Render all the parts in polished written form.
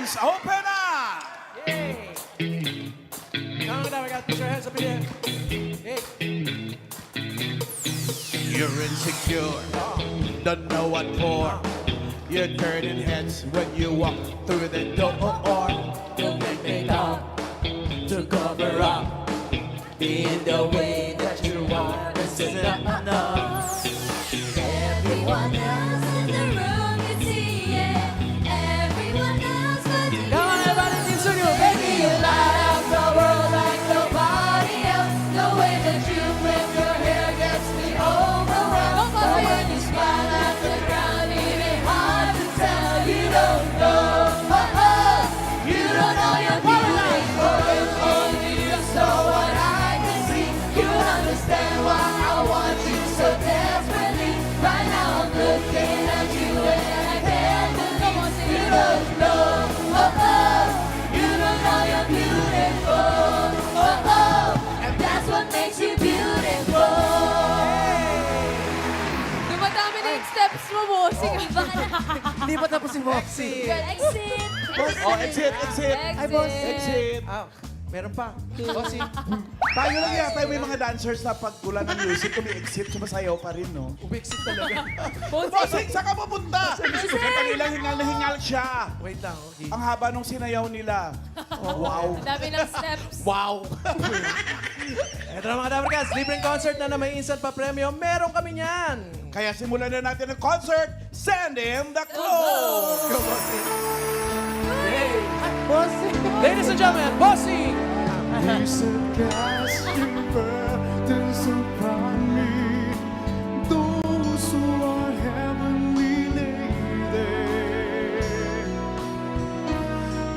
Clones, open up! Yay! Now we got put your hands up in the air. Hey. You're insecure, don't know what for. You're turning heads when you walk through the door. You make me talk to cover up being the way that you want. This is enough. Everyone else in the room can see it. Everyone else but you. Come on, everybody, Team Studio, baby! You light up the world like nobody else. The way that you whip your hair gets me overwhelmed. But when you smile at the ground, it ain't hard to tell. You don't know, you don't know you're beautiful. Only you saw what I can see. You understand why I want you so desperately. Right now I'm looking at you and I can't believe you don't know, you don't know you're beautiful, and that's what makes you beautiful. Dumadami na yung steps mo, bossing. Hindi pa tapos si Moxie. Exit! Oh, exit! Ay, boss. Exit! Ah, meron pa. Bossing. Tayo lang yata may mga dancers na pag wala ng music, umi-exit, sumasayaw pa rin, no? Ubixit talaga. Bossing, saan ka pupunta? Kanilang hingal na hingal siya. Wait lang, okay. Ang haba nung sinayaw nila. Wow. Ang dami ng steps. Wow. Ito na mga Dabarkas, libreng concert na may instant pa premyo. Meron kami niyan. Kaya simulan na natin ang concert. Send him the clothes. Go, Bossing. Yay! Bossing! Ladies and gentlemen, Bossing! He's a casting burdens upon me. Those who are heavenly lady,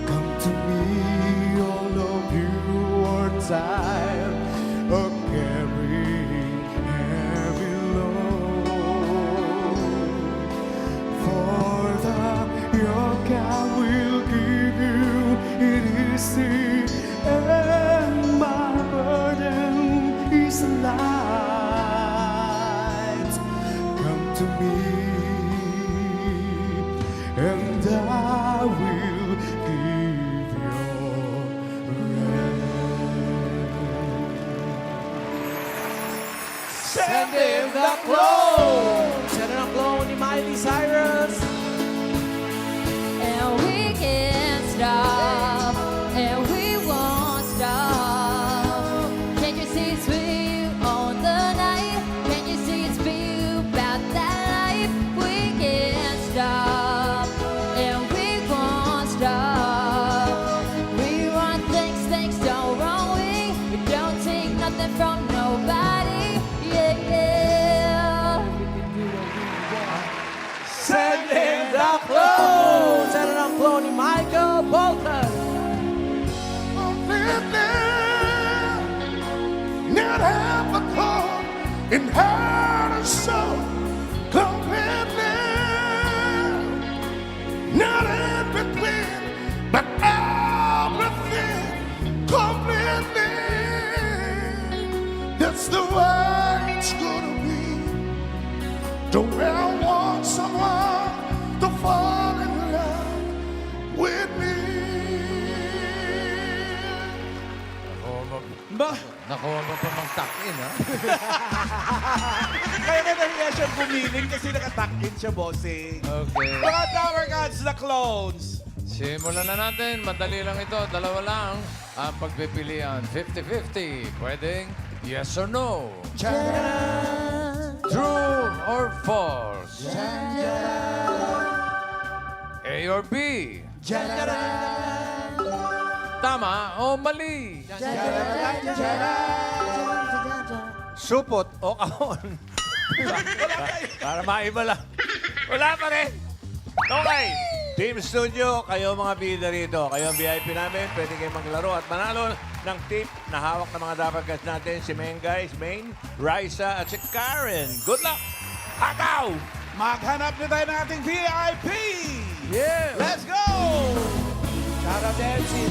come to me, all of you are tired of carrying heavy load. For your God will give you it easy. And my burden is light. Come to me, and I will give you rest. Send him the clone! Send him the clone ni Miley Cyrus. And we can't stop, and we won't stop. Can't you see it's with you all the night? Can't you see it's with you about that life? We can't stop, and we won't stop. We want things, things don't wrong way. We don't take nothing from nobody. Yeah, yeah. Send him the clone! Send him the clone ni Michael Bolton. Not have a call in heart and soul completely. Not in between, but everything completely. That's the way it's gonna be. Don't ever want someone to fall in love with me. Naku, magpamang-tuck-in, ha? Kaya na nahiya siya gumiling kasi nakatakin siya, bossing. Okay. Mga Tower Gods, the clones. Simulan na natin. Madali lang ito. Dalawa lang ang pagpipilian. 50-50. Pwedeng yes or no. True or false. A or B. Tama o mali. Supot o kahon. Para maiba lang. Wala pa rin. Okay. Team Studio, kayo mga bida rito. Kayo ang VIP namin. Pwede kayo maglaro at manalo ng tip na hawak ng mga dapagas natin. Si Mengay, Maine, Raisa at si Karen. Good luck! Hataw! Maghanap na tayo ng ating VIP. Yeah! Let's go! Shout out dancing.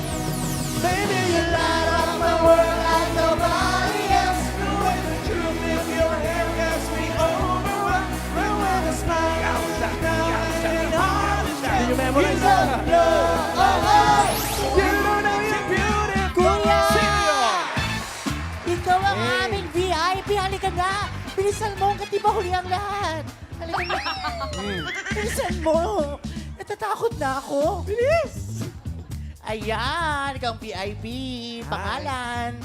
Baby, you light up my world like nobody else. The way that you lift your hair gets me overwhelmed. When I smile, Did you memorize You don't know, Bilisan mo, hanggat di ba huli ang lahat? Halika na. Bilisan mo. Natatakot na ako. Bilis! Ayan, ikaw ang VIP. Pangalan.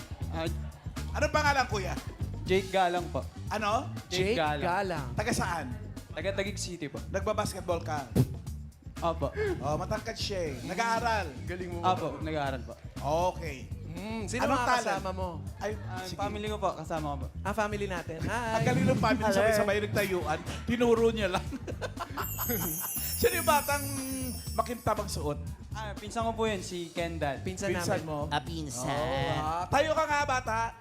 Anong pangalan, kuya? Jake Galang po. Ano? Jake Galang. Taga saan? Taga Taguig City po. Nagbabasketball ka? Opo. Oh, matangkad siya eh. Nag-aaral. Galing mo. Opo, nag-aaral po. Okay. Sino Anong mga talent? kasama mo? Ay, sige. Family ko po, kasama ko po. Family natin. Ang Hi. galing ng family, sabay-sabay nagtayuan. Tinuro niya lang. Sino yung batang makintabang suot? Pinsan ko po yun, si Kendall. Pinsan Pinsan mo? Pinsan. Tayo ka nga, bata.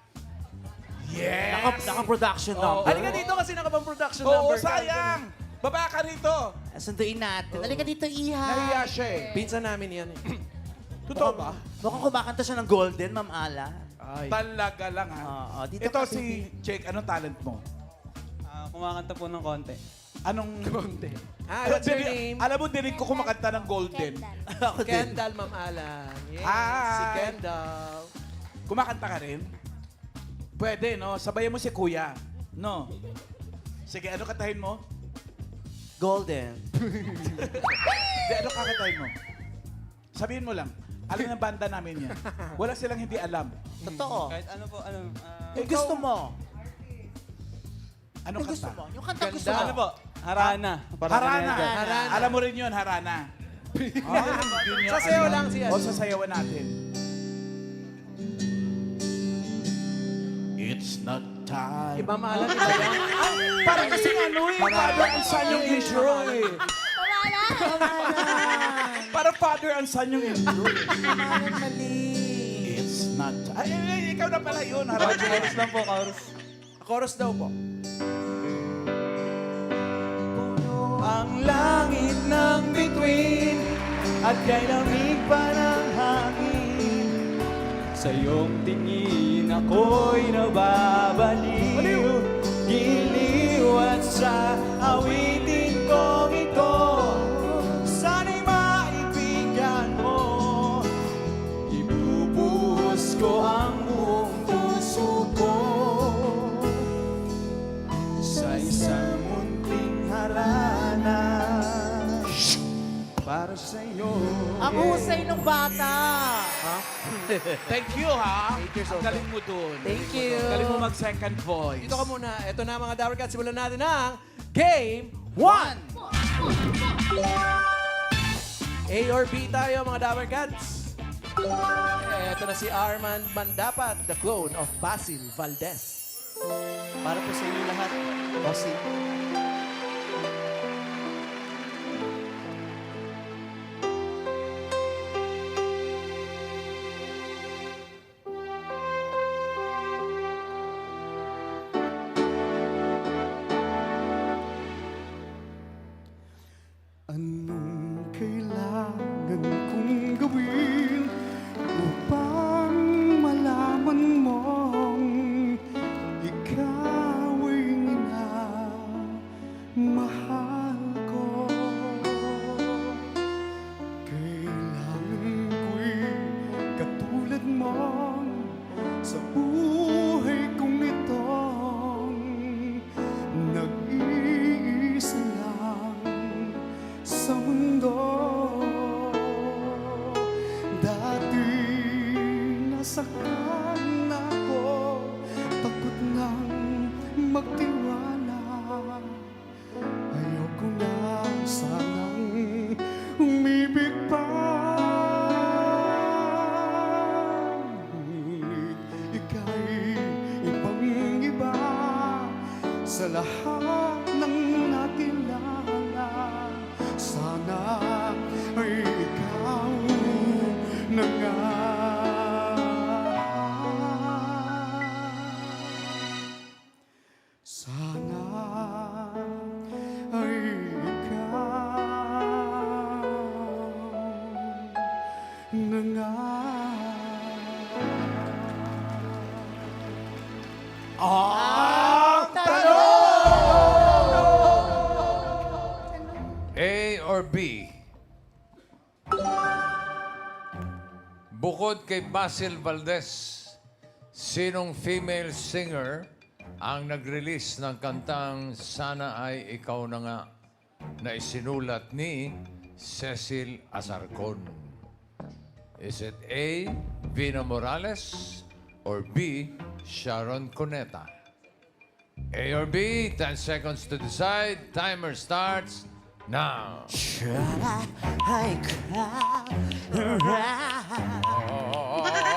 Yes! Naka-production Oo. number. Halika dito kasi nakabang production Oo, number. sayang! Baba ka rito. Sunduin natin. Halika dito, Iha. Nahiya siya eh. Pinsan namin yan eh. Totoo ba? Mukhang kumakanta siya ng Golden, Ma'am Ala. Ay. Talaga lang ha. Oo, dito Ito ka, si Jake, anong talent mo? Kumakanta po ng konti. Anong... Konti. What's your name? Alam mo, dinig ko kumakanta ng Golden. Ako din. Kendall, Ma'am Alan. Yes, Hi. si Kendall. Kumakanta ka rin? Pwede, no? Sabayan mo si Kuya. No? Sige, ano katahin mo? Golden. Di, ano kakatahin mo? Sabihin mo lang. Alam ng banda namin yan. Wala silang hindi alam. Totoo. Kahit ano po, ano. Kung gusto mo. Anong Kung gusto kanta? mo. Yung kanta gusto Ano mo. po? Harana. Harana. Harana. Alam mo rin yun, Harana. Yun yung Sasayaw ano. lang siya. O, sasayawan natin. It's not time. Ma'am Alan, iba yan. Parang kasi ano eh. Father and son yung intro eh. Parang father and son yung intro eh. Pangalan mali. It's not time. Ay, ikaw na pala yun, Harana. Chorus lang po, chorus. Chorus daw po. Ang langit ng bituin at kay lamig pa ng hangin. Sa iyong tingin ako'y nababaliw. Giliw at sa awitin kong ito, sana'y maibigyan mo. Ibubuhos ko ang buong puso ko sa isang munting harana para sa iyo. Ang husay ng bata. Thank you, ha? 8 years old. Ang galing mo dun. Thank you. Galing mo mag-second voice. Dito ka muna. Ito na mga Dabber Cats. Simulan natin ang Game 1. A or B tayo mga Dabber Cats. Ito na si Armand Mandapat, the clone of Basil Valdez. Para po sa inyo lahat. Bossy. Anong kailangan kong gawin upang malaman mong ikaw ay minamahal ko? Kailangan ko'y katulad mo sa buhay kong itong nag-iisa lang sa mundo. Dati nasaktan ako, takot nang magtiwala. Ayoko na sanang umibig pa. Ngunit ika'y ibang-iba sa lahat ng nakilala. Sana ay ikaw na nga. Sana ay ikaw na nga. A or B? Bukod kay Basil Valdez, sinong female singer ang nag-release ng kantang Sana Ay Ikaw Na Nga na isinulat ni Cecil Azarcon? Is it A, Vina Morales, or B, Sharon Cuneta? A or B, 10 seconds to decide. Timer starts now. Ay,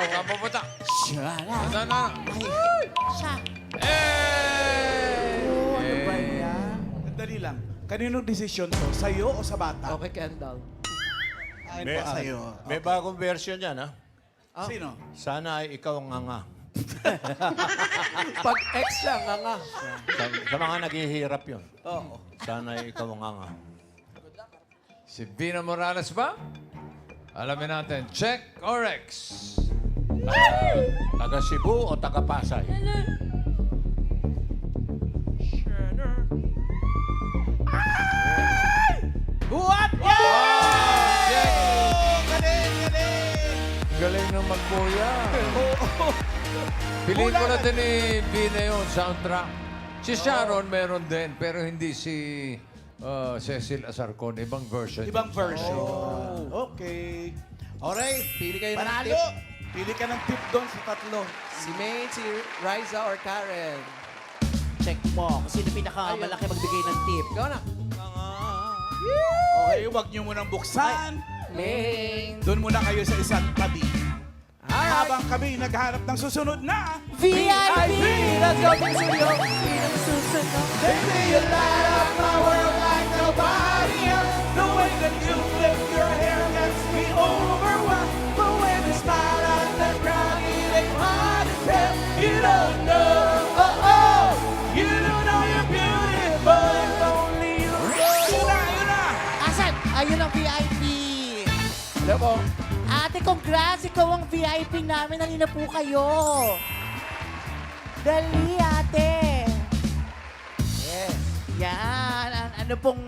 Saan pupunta? Saan na? Ano ba yan? Dali lang. Kaninong desisyon to? Sa'yo o sa bata? Okay, Kendall. Akin May, pa sa'yo. may bagong version yan, ha? Sino? Sana ay ikaw ang nga. Pag X lang, nga. Sa mga naghihirap yun. Oo. Sana ay ikaw ang nga. Si Vina Morales ba? Alamin natin. Check or X? Taga Cebu o taga Pasay? What? Check! Galing, galing! Galing ng magkuya. Piliin ko na din ni Vina yung soundtrack. Si Sharon meron din, pero hindi si Cecil Azarcon. Ibang version. Ibang version. Okay. Alright. Pili kayo ng Panalo! tip. Pili ka ng tip doon sa tatlo. Si May, si Riza, or Karen? Check mo kung sino pinakamalaki magbigay ng tip. Ikaw na. Okay, huwag niyo munang buksan. May. Doon muna kayo sa isang tabi. Alright. Habang kami naghahanap ng susunod na VIP! Let's go, Team Studio. Baby, you light up my world like nobody else. The way that you flip your hair gets me overwhelmed. But when you smile on the ground, it ain't hard to tell. You don't know, oh oh, you don't know you're beautiful if only you know. Yun na! Asan? Ayun ang VIP. Hello po. Ate, congrats! Ikaw ang VIP namin. Halina po kayo. Dali, ate. Yes. Yan. Ano pong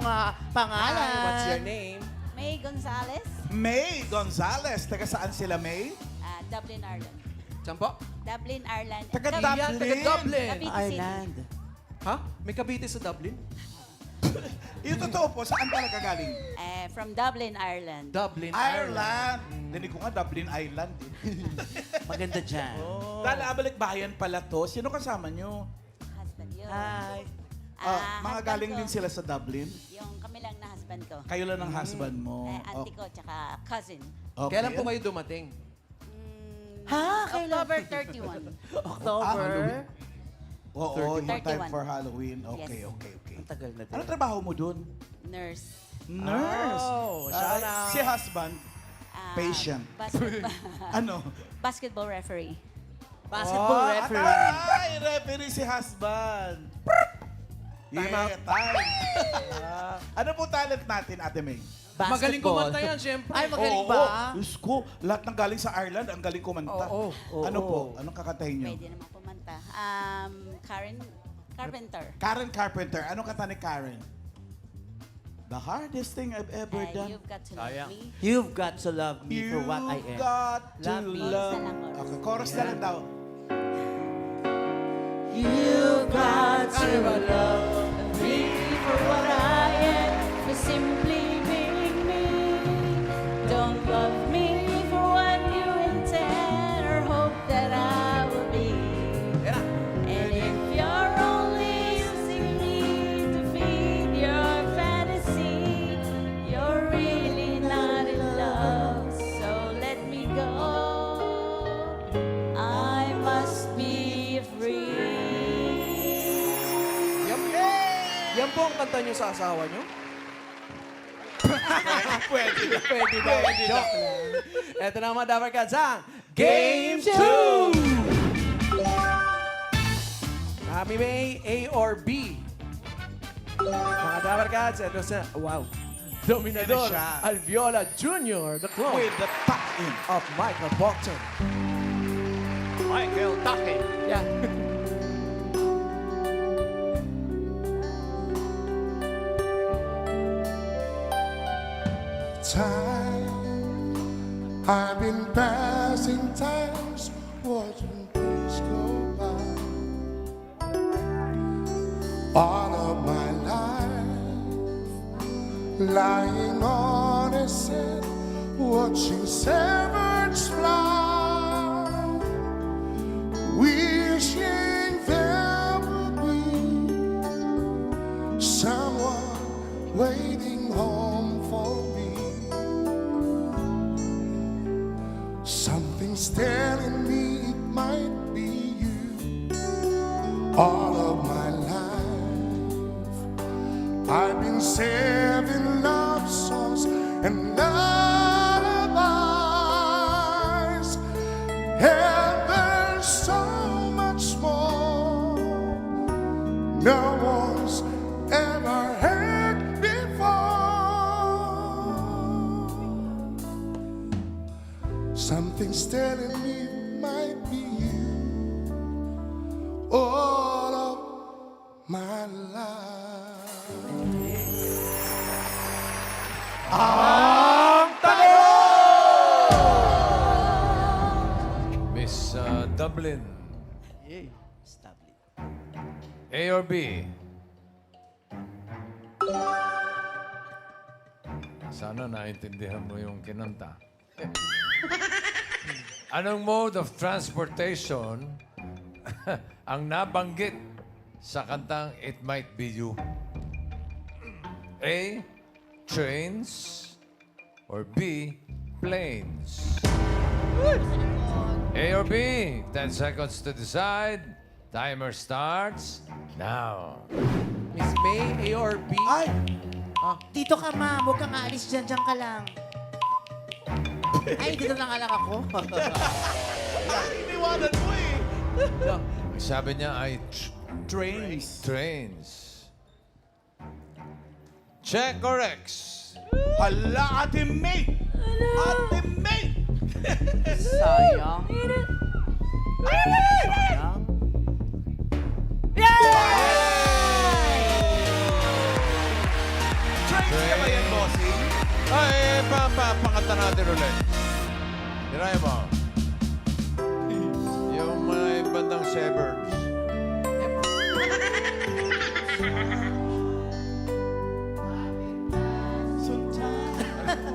pangalan? Hi, what's your name? May Gonzalez, May Gonzalez. Taga saan sila, May? Dublin, Ireland. Saan po? Dublin, Ireland. Taga Yan, Dublin. taga Dublin. Cavite City. Ireland. Ha? May Cavite sa Dublin? Yung totoo po, saan talaga galing? From Dublin, Ireland. Dublin, Ireland. Dinig ko nga, Dublin Island. Maganda dyan. Dahil abalik bayan pala to. Sino kasama nyo? Husband yun. Hi. Mga husband galing ko, din sila sa Dublin. Yung kami lang na husband ko. Kayo lang ang husband mo. Auntie ko, tsaka cousin. Okay. Kailan po kayo dumating? Ha? Kailan? October 31. October? Oo, yung time 31. for Halloween. Okay, Yes. okay, okay. Ang tagal na din. Ano trabaho mo dun? Nurse. Nurse. Oh, shout out. Si husband, patient. Basketball, Ano? basketball referee. Basketball Oh, referee. Ay, referee si husband. Yeah, time. Ano po talent natin, Ate May? Magaling Basketball. kumanta yan, syempre. Ay, magaling Oo, ba? Diyos ko, lahat ng galing sa Ireland, ang galing kumanta. Oo, Ano po? Anong kakantahin nyo? Pwede naman pumanta. Karen Carpenter. Karen Carpenter. Anong kanta ni Karen? The hardest thing I've ever done. You've got to love Sayang. me. You've got to love me for what I You've am. got to Love me. love. Chorus na lang, chorus. Okay, chorus na lang daw. You've got to love me for what I am. For simply being me. Don't love me for what you intend or hope that I will be. Yan na. And if you're only using me to feed your fantasy, you're really not in love. So let me go. I must be free. Yan po ang kanta niyo sa asawa niyo? Pwede na. Pwede ba? Joke lang. Ito na mga Dabar Cats ang Game 2! Kami may A or B. Mga Dabar Cats, ito sa, wow, Dominador Ito siya. Alviola Jr., the clone With the tuck in. of Michael Bolton. Michael Taki. Yeah. Time, I've been passing times, watching days go by. lying on his bed, watching seabirds fly, wishing there would be someone waiting home for me. Something's telling me it might be you. All of my life I've been saving love songs and lullabies, and there's so much more no one's ever heard before. Something's telling me it might be you. All of my life. Miss Dublin. A or B? Sana naintindihan mo yung kinanta. Anong mode of transportation ang nabanggit sa kantang It Might Be You? A. Trains or B. Planes? A or B? 10 seconds to decide. Timer starts now. Miss May, A or B? Ay! Dito ka, ma'am. Huwag kang aalis dyan. Diyan ka lang. Ay, dito na nga lang ako. Iniwanan mo eh. Sabi niya ay Trains. trains. Check or X? Hala, Ate May! Ate May! Sayang. Sayang. Trains ka ba yan, bossing? Ay, panganta natin ulit. Tirayan mo. Yung mga bandang suburbs.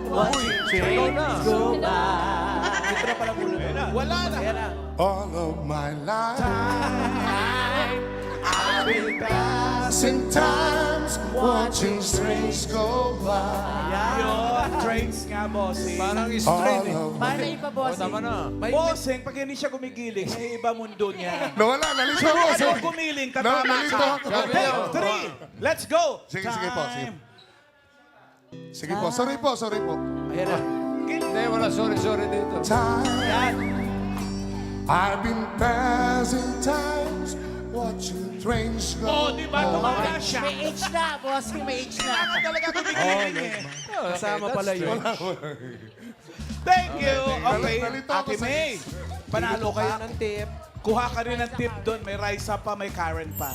Watching trains go by. Ito na pala muna. Wala na. Ayan na. All of my life I've been passing times, watching trains go by. Yun, trains nga, bossing. Parang straight eh. All of Paano iba, O, bossing? tama na. Bossing, pag hindi siya gumigiling, may iba mundo niya. Nawala, nalito So, mo. ano gumiling, tatama Nalito ka. ako. Take 3, let's go! Sige, sige po, sige. Time. Sige po, sorry po, sorry po. Ayan na. Hindi, wala sorry dito. Time I've been passing times, watching trains go. Oh, di ba? Tumama siya. May age na, bossing. May age na. Kailangan talaga gumigiling eh. Kasama pala yun. Thank you. Okay, Nalito ako Ate sa- May. Panalo kayo ka. ng tip. Kuha ka rin ng tip doon. May Raisa pa, may Karen pa.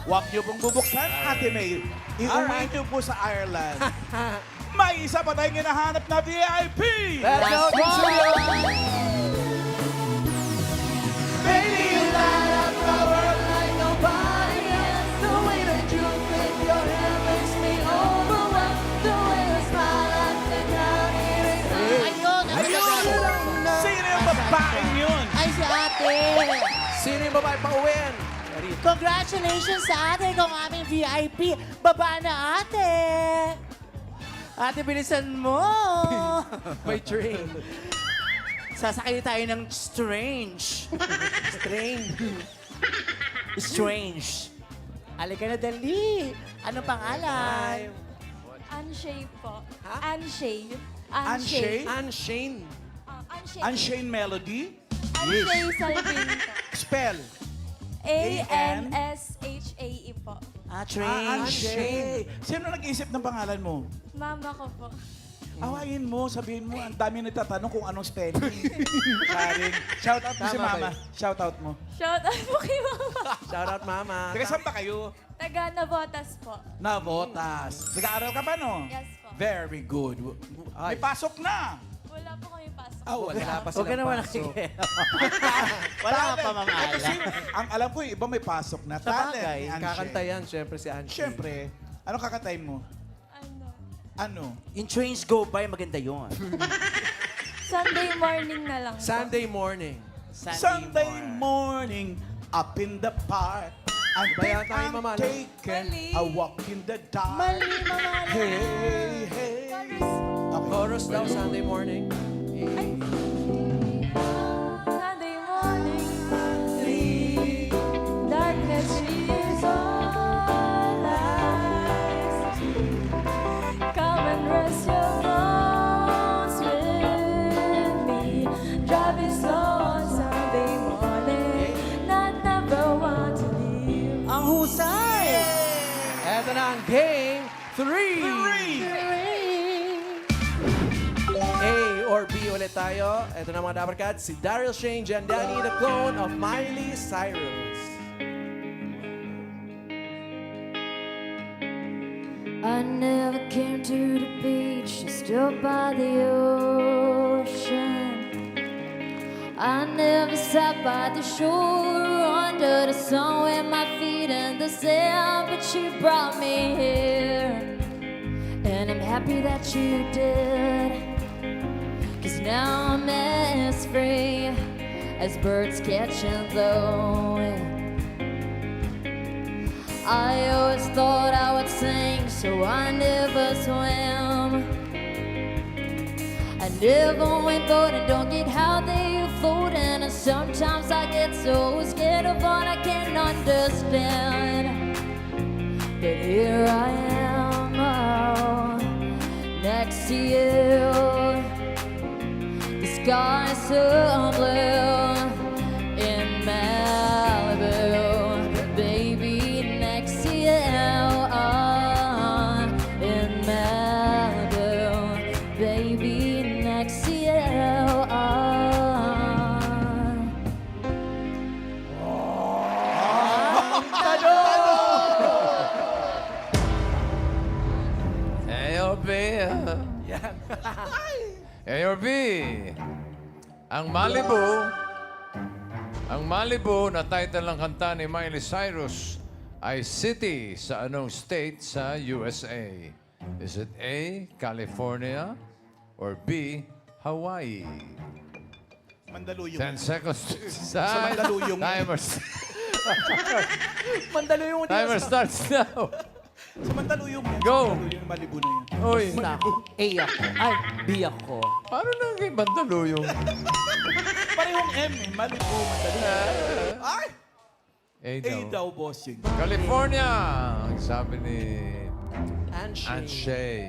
Huwag niyo pong bubuksan, Ate May. Iuwi niyo po sa Ireland. May isa pa tayong hinahanap na VIP! Let's go, Big Studio! Baby, you light up my world like nobody else. The way that you flip your hair makes me overwhelmed. The way you smile at the crowd, it is Ayun! Ayun! Sino yung babaeng yun? Ay, si ate! Sino yung babae pa uwian? Congratulations sa ate kung aming VIP. Baba na ate! Ate, bilisan mo! May train. Sasakay tayo ng strange. Train. Strange. Halika na, dali. Anong pangalan? Unshay po. Ha? Unshay. Unshay? Unshane. Unshay. Unchained Melody? Unshay Salvin po. Spell. A-N-S-H-A-E po. Strange. Unshay. Sino nag-isip ng pangalan mo? Mama ko po. Awayin mo, sabihin mo, ang dami nagtatanong kung anong spelling. Karin, shout out mo si Tama ba Mama. yun? Shout out mo. Shout out po kay Mama. Shout out, Mama. Taga saan ba kayo? Taga Navotas po. Navotas. Nag-aaral ka pa, no? Yes po. Very good. May pasok na. Wala po kami pasok. Wala. Wala pa Huwag ka silang naman pasok. nakikialam. Wala ka pa, Mama Kasi Ala. ang alam ko, yung iba may pasok na. Talent Sabagay, ni Anshe. Kakanta yan, syempre si Anshin. Siyempre. Ano kakatay mo? Ano? Ano? Yung trains go by, maganda yun. Sunday morning na lang po. Sunday morning. Sunday morning, up in the park. I Ba think yata yung I'm mamalo? taking Mali. a walk in the dark. Mali, mama. Hey, hey. Okay. Chorus daw, Sunday morning. Sunday morning, darkness is all eyes. Come and rest your bones with me. Driving slow on Sunday morning, not number one to leave. Ang husay! Eto na ang game 3. A or B ulit tayo. Ito na mga Dapper Cats, si Daryl Shane Jandani, the clone of Miley Cyrus. I never came to the beach, I stood by the ocean. I never sat by the shore under the sun with my feet in the sand, but you brought me here, and I'm happy that you did. 'Cause now I'm as free as birds catching the wind. I always thought I would sing, so I never swam. I never went boating, don't get how they floating, and sometimes I get so scared of what I can't understand. But here I am, oh, next to you. The sky's so blue in Malibu, baby, next to you. In Malibu, baby, next to you. A or B? A or B? Ang Malibu na title ng kanta ni Miley Cyrus ay city sa anong state sa USA? Is it A, California, or B, Hawaii? Mandaluyong. 10 seconds to Sa decide. Mandaluyong. Mandalo yung Timer starts now. Sa Mandaluyong yan. Go. Sa Mandaluyong, Malibu na yan. Uy, Na ako. A ako. Ay, B ako. paano na kay Mandaluyong? Parehong M eh. Malibu, Mandaluyong. Ay! A A daw. daw, bossing. California, ang sabi ni Anshay. Anshay.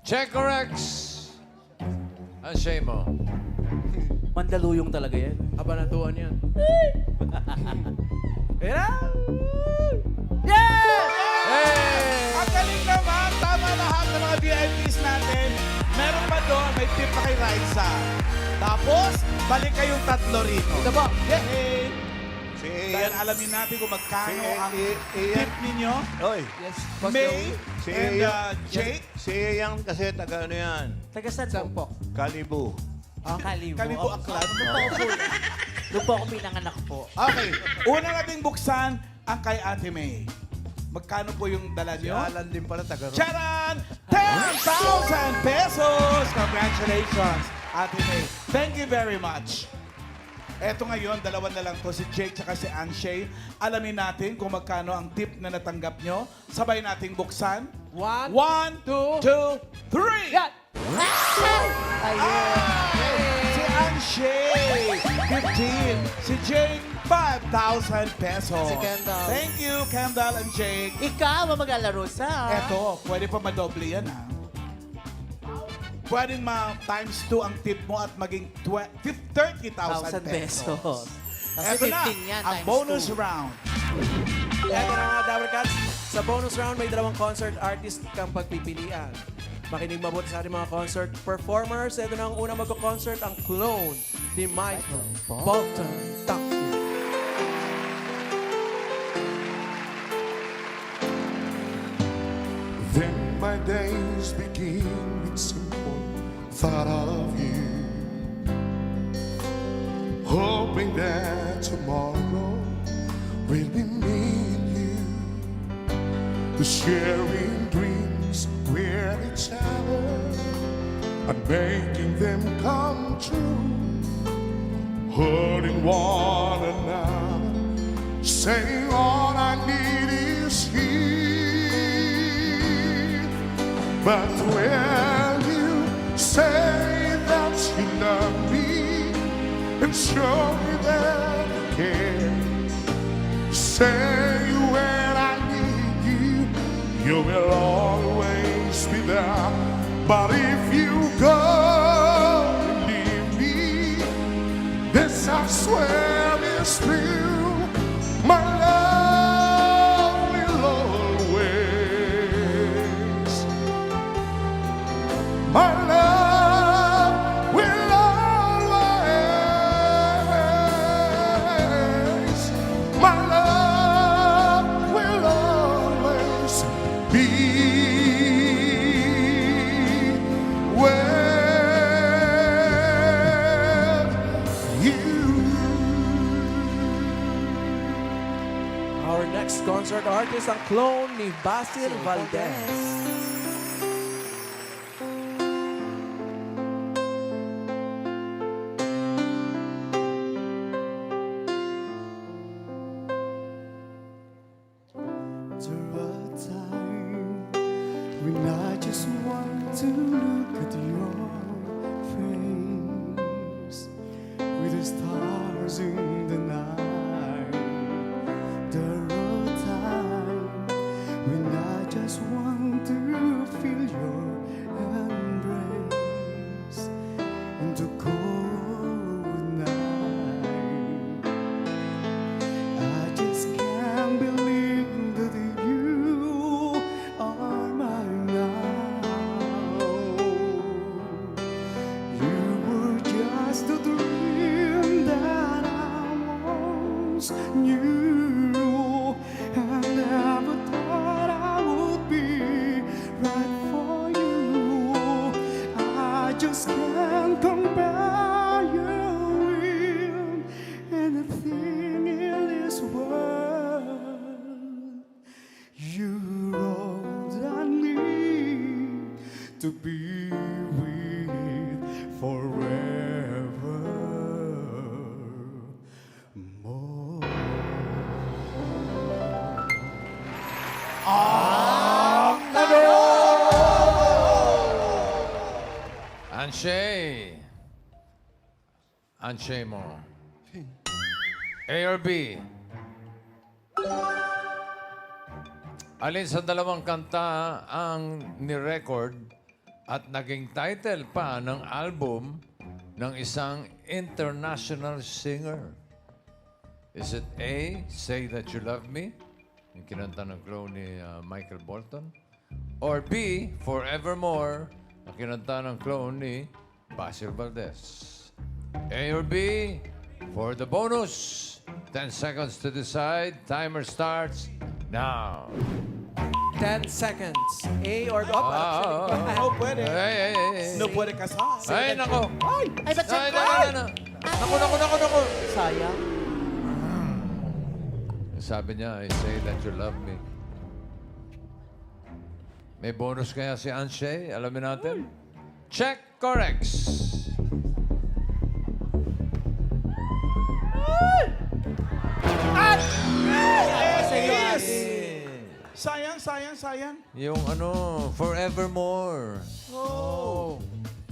Check or X? Anshay mo. Mandaluyong talaga yan. Abanatuan yan. Era! Hey! Ang galing naman! Tama lahat ng mga VIPs natin. Meron pa doon, may tip pa kay Raisa. Tapos, balik kayong tatlo rito. Ito po. Yay! Dahil alamin natin kung magkano ang tip ninyo. Oy, Yes. May si and Jake. Jake. Si Yang kasi taga ano yan? Taga saan po? Kalibu. Kalibo. Kalibo Aklan. Doon po ako pinanganak po. Okay, una nating buksan ang kay Ate May. Magkano po yung dala niyo? Alan din pala taga ron. Charan! 10,000 pesos! Congratulations, Ate May. Thank you very much. Eto ngayon, dalawa na lang to, si Jake at si Anshay. Alamin natin kung magkano ang tip na natanggap nyo. Sabay nating buksan. 1, 1, 2, 3! Yan! Si Anshay, 15. Si Jake, 5,000 pesos. Si Kendall. Thank you, Kendall and Jake. Ikaw ang maglalaro sa... Eto, pwede pa madoble yan, ha? Pwedeng times 2 ang tip mo at maging 30,000 1,000 pesos. pesos. Kasi Eto na, 15 yan ang times bonus 2. round. Eto na mga Dapper Cats. Sa bonus round, may dalawang concert artist kang pagpipilian. Makinig mabuti sa ating mga concert performers. Ito na ang unang magko-concert, ang clone ni Michael Bolton. Then my days begin with simple thought of you, hoping that tomorrow will be me and you. to sharing dreams with each other and making them come true, holding one another, saying all I need is here. But when you say that you love me and show me that you care, say when I need you, you will always be there. But if you go and leave me, this I swear is true. My love will always, my love will always, my love will always be with you. Our next concert artist, ang clone ni Basil Valdez. There are times when I just want to look at your face with the stars in the night. There are times when I just want to feel your embrace in the cold night. I just can't believe that you are mine now. You were just a dream that I once knew. I never thought I would be right for you. I just can't compare you with anything in this world. You're all I need to be with forever. More. Anshay. Anshay mo. A or B? Alin sa dalawang kanta ang ni-record at naging title pa ng album ng isang international singer? Is it A, Say That You Love Me, yung kinanta ng clone ni Michael Bolton? Or B, Forevermore, na kinanta ng clone ni Basil Valdez? A or B? For the bonus, 10 seconds to decide. Timer starts now. 10 seconds. A or B? Oh, pwede. Ay. No puede casar. Ay, nako. Ay, ba't Ay, siya? Naku. Sayang. Sabi niya, I say that you love me. May bonus kaya si Anshay? Alamin natin. Check corrects. Sayang. Yung ano, Forevermore. Oh.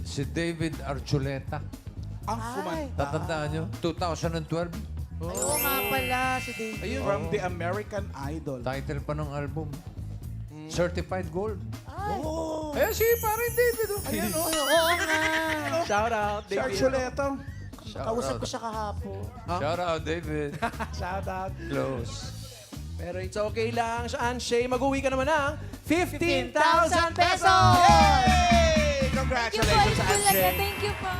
Si David Archuleta. Ang kumanta. Tatandaan nyo? 2012. Ay, oo nga pala, si David. From the American Idol. Title pa ng album. Certified Gold. Oh. Eh, si parang David. Oh. Ayan, oh. Oo nga. Shout out, Si David. Archuleto. Kausap ko siya kahapon. Shout out, David. Shout out. Close. Pero it's okay lang, Anshay. Mag-uwi ka naman ng 15,000 pesos! Thank you po, Congratulations, Idol. Anshay. Thank you po.